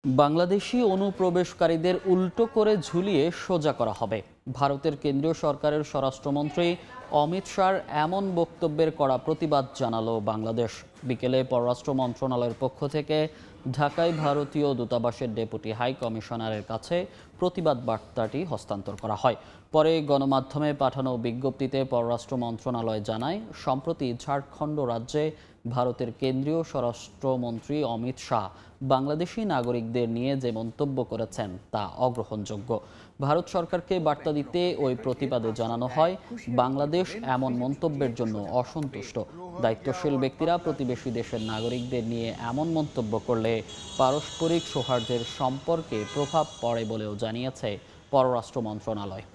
বাংলাদেশি অনুপ্রবেশকারীদের উল্টো করে ঝুলিয়ে সোজা করা হবে। ভারতের কেন্দ্রীয় সরকারের স্বরাষ্ট্রমন্ত্রী অমিত শাহর এমন বক্তব্যের কড়া প্রতিবাদ জানালো বাংলাদেশ। বিকেলে পররাষ্ট্র মন্ত্রণালয়ের পক্ষ থেকে ঢাকায় ভারতীয় দূতাবাসের ডেপুটি হাই কমিশনারের কাছে প্রতিবাদ বার্তাটি হস্তান্তর করা হয়। পরে গণমাধ্যমে পাঠানো বিজ্ঞপ্তিতে পররাষ্ট্র মন্ত্রণালয় জানায়, সম্প্রতি ঝাড়খণ্ড রাজ্যে ভারতের কেন্দ্রীয় স্বরাষ্ট্রমন্ত্রী অমিত শাহ বাংলাদেশি নাগরিকদের নিয়ে যে মন্তব্য করেছেন তা অগ্রহণযোগ্য। ভারত সরকারকে বার্তা দিতে ওই প্রতিবাদে জানানো হয়, বাংলাদেশ এমন মন্তব্যের জন্য অসন্তুষ্ট। দায়িত্বশীল ব্যক্তিরা প্রতিবেশী দেশের নাগরিকদের নিয়ে এমন মন্তব্য করলে পারস্পরিক সৌহার্দ্যের সম্পর্কে প্রভাব পড়ে বলেও জানিয়েছে পররাষ্ট্র মন্ত্রণালয়।